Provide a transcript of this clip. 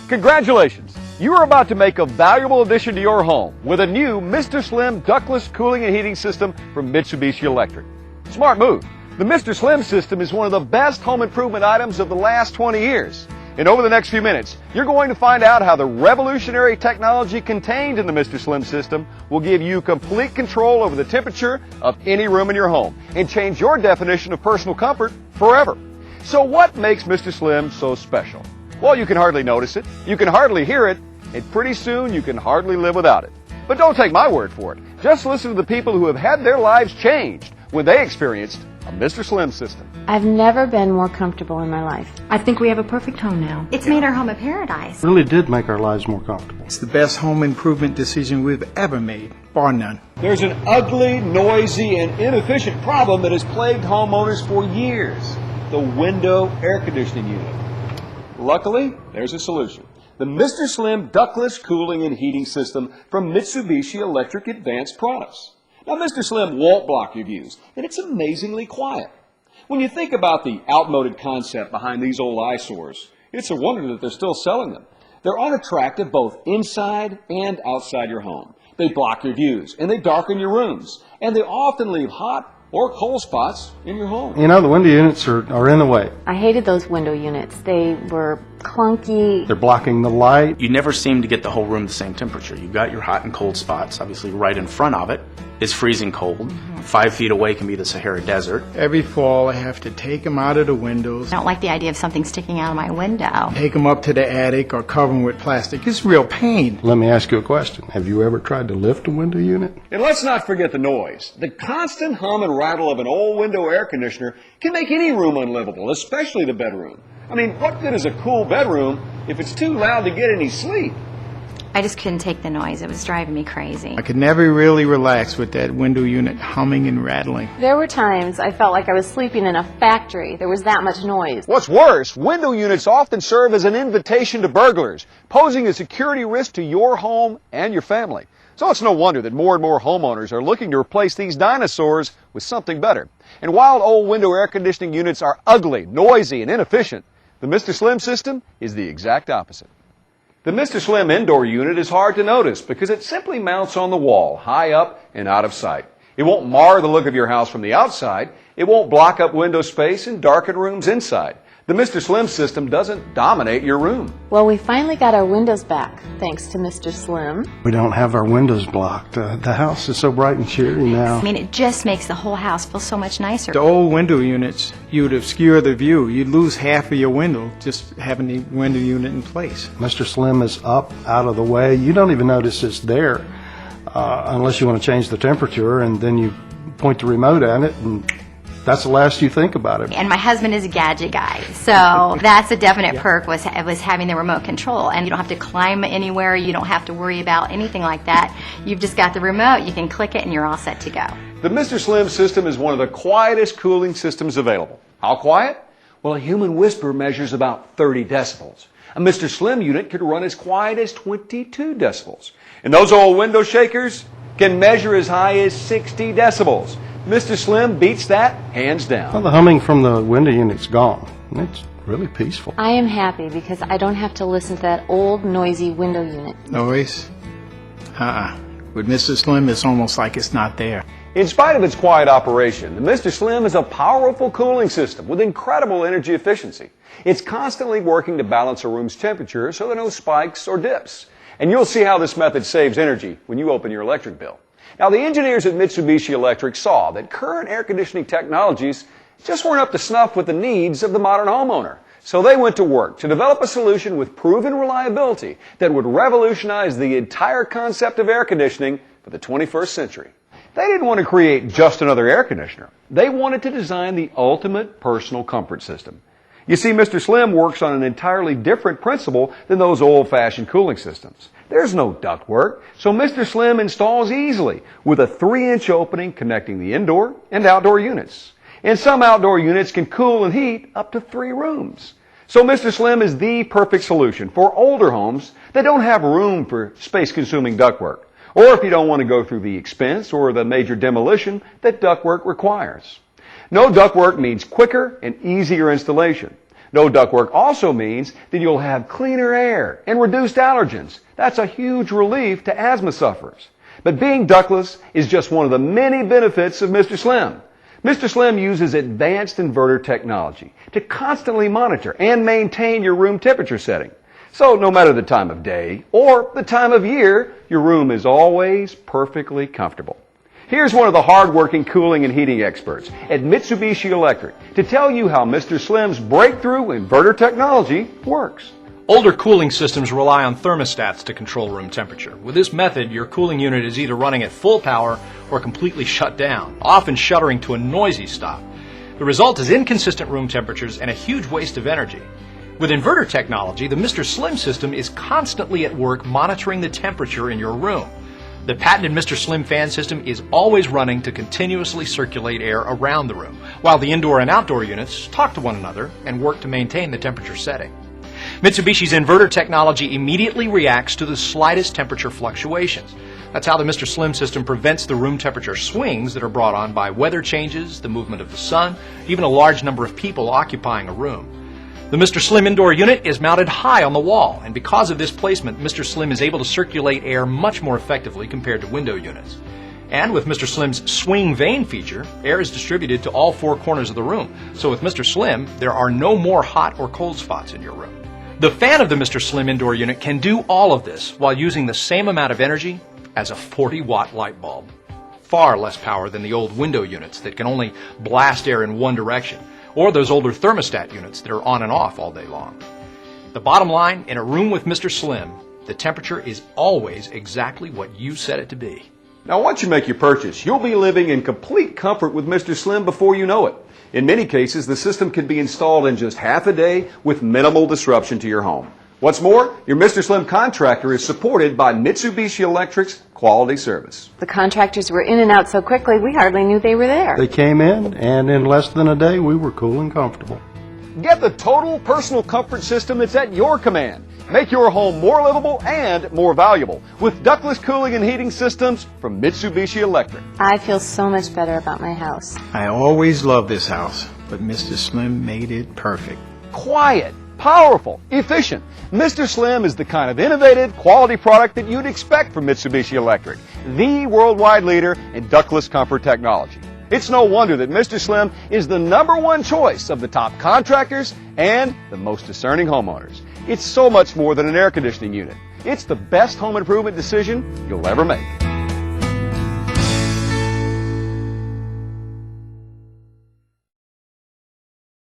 Congratulations! You are about to make a valuable addition to your home with a new Mr. Slim ductless cooling and heating system from Mitsubishi Electric. Smart move. The Mr. Slim system is one of the best home improvement items of the last 20 years. And over the next few minutes, you're going to find out how the revolutionary technology contained in the Mr. Slim system will give you complete control over the temperature of any room in your home and change your definition of personal comfort forever. So what makes Mr. Slim so special? Well, you can hardly notice it, you can hardly hear it, and pretty soon you can hardly live without it. But don't take my word for it. Just listen to the people who have had their lives changed when they experienced a Mr. Slim system. I've never been more comfortable in my life. I think we have a perfect home now. It's made our home a paradise. It really did make our lives more comfortable. It's the best home improvement decision we've ever made, bar none. There's an ugly, noisy, and inefficient problem that has plagued homeowners for years: the window air conditioning unit. Luckily, there's a solution. The Mr. Slim ductless cooling and heating system from Mitsubishi Electric Advanced Products. Now, Mr. Slim won't block your views, and it's amazingly quiet. When you think about the outmoded concept behind these old eyesores, it's a wonder that they're still selling them. They're unattractive both inside and outside your home. They block your views, and they darken your rooms, and they often leave hot or cold spots in your home. You know, the window units are in the way. I hated those window units. They were clunky. They're blocking the light. You never seem to get the whole room the same temperature. You've got your hot and cold spots. Obviously, right in front of it is freezing cold. 5 feet away can be the Sahara Desert. Every fall I have to take them out of the windows, I don't like the idea of something sticking out of my window. take them up to the attic or cover them with plastic. It's real pain. Let me ask you a question. Have you ever tried to lift a window unit? And let's not forget the noise. The constant hum and rattle of an old window air conditioner can make any room unlivable, especially the bedroom. I mean, what good is a cool bedroom if it's too loud to get any sleep? I just couldn't take the noise. It was driving me crazy. I could never really relax with that window unit humming and rattling. There were times I felt like I was sleeping in a factory. There was that much noise. What's worse, window units often serve as an invitation to burglars, posing a security risk to your home and your family. So it's no wonder that more and more homeowners are looking to replace these dinosaurs with something better. And while old window air conditioning units are ugly, noisy, and inefficient, the Mr. Slim system is the exact opposite. The Mr. Slim indoor unit is hard to notice because it simply mounts on the wall, high up and out of sight. It won't mar the look of your house from the outside. It won't block up window space and darken rooms inside. The Mr. Slim system doesn't dominate your room. Well, we finally got our windows back, thanks to Mr. Slim. We don't have our windows blocked. The house is so bright and cheery now. I mean, it just makes the whole house feel so much nicer. The old window units, you'd obscure the view. You'd lose half of your window just having the window unit in place. Mr. Slim is up, out of the way. You don't even notice it's there unless you want to change the temperature, and then you point the remote at it, and that's the last you think about it. And my husband is a gadget guy, so that's a definite perk was having the remote control. And you don't have to climb anywhere. You don't have to worry about anything like that. You've just got the remote. You can click it, and you're all set to go. The Mr. Slim system is one of the quietest cooling systems available. How quiet? Well, a human whisper measures about 30 decibels. A Mr. Slim unit could run as quiet as 22 decibels. And those old window shakers can measure as high as 60 decibels. Mr. Slim beats that hands down. Well, the humming from the window unit's gone. It's really peaceful. I am happy because I don't have to listen to that old, noisy window unit. Noise? With Mr. Slim, it's almost like it's not there. In spite of its quiet operation, the Mr. Slim is a powerful cooling system with incredible energy efficiency. It's constantly working to balance a room's temperature so there are no spikes or dips. And you'll see how this method saves energy when you open your electric bill. Now, the engineers at Mitsubishi Electric saw that current air conditioning technologies just weren't up to snuff with the needs of the modern homeowner. So they went to work to develop a solution with proven reliability that would revolutionize the entire concept of air conditioning for the 21st century. They didn't want to create just another air conditioner. They wanted to design the ultimate personal comfort system. You see, Mr. Slim works on an entirely different principle than those old-fashioned cooling systems. There's no ductwork, so Mr. Slim installs easily with a 3-inch opening connecting the indoor and outdoor units. And some outdoor units can cool and heat up to 3 rooms. So Mr. Slim is the perfect solution for older homes that don't have room for space-consuming ductwork, or if you don't want to go through the expense or the major demolition that ductwork requires. No ductwork means quicker and easier installation. No ductwork also means that you'll have cleaner air and reduced allergens. That's a huge relief to asthma sufferers. But being ductless is just one of the many benefits of Mr. Slim. Mr. Slim uses advanced inverter technology to constantly monitor and maintain your room temperature setting. So no matter the time of day or the time of year, your room is always perfectly comfortable. Here's one of the hard-working cooling and heating experts at Mitsubishi Electric to tell you how Mr. Slim's breakthrough inverter technology works. Older cooling systems rely on thermostats to control room temperature. With this method, your cooling unit is either running at full power or completely shut down, often shuttering to a noisy stop. The result is inconsistent room temperatures and a huge waste of energy. With inverter technology, the Mr. Slim system is constantly at work monitoring the temperature in your room. The patented Mr. Slim fan system is always running to continuously circulate air around the room, while the indoor and outdoor units talk to one another and work to maintain the temperature setting. Mitsubishi's inverter technology immediately reacts to the slightest temperature fluctuations. That's how the Mr. Slim system prevents the room temperature swings that are brought on by weather changes, the movement of the sun, even a large number of people occupying a room. The Mr. Slim indoor unit is mounted high on the wall, and because of this placement, Mr. Slim is able to circulate air much more effectively compared to window units. And with Mr. Slim's swing vane feature, air is distributed to all four corners of the room. So with Mr. Slim, there are no more hot or cold spots in your room. The fan of the Mr. Slim indoor unit can do all of this while using the same amount of energy as a 40-watt light bulb. Far less power than the old window units that can only blast air in one direction, or those older thermostat units that are on and off all day long. The bottom line, in a room with Mr. Slim, the temperature is always exactly what you set it to be. Now, once you make your purchase, you'll be living in complete comfort with Mr. Slim before you know it. In many cases, the system can be installed in just half a day with minimal disruption to your home. What's more, your Mr. Slim contractor is supported by Mitsubishi Electric's quality service. The contractors were in and out so quickly, we hardly knew they were there. They came in, and in less than a day, we were cool and comfortable. Get the total personal comfort system that's at your command. Make your home more livable and more valuable with ductless cooling and heating systems from Mitsubishi Electric. I feel so much better about my house. I always loved this house, but Mr. Slim made it perfect. Quiet, powerful, efficient. Mr. Slim is the kind of innovative, quality product that you'd expect from Mitsubishi Electric, the worldwide leader in ductless comfort technology. It's no wonder that Mr. Slim is the #1 choice of the top contractors and the most discerning homeowners. It's so much more than an air conditioning unit. It's the best home improvement decision you'll ever make.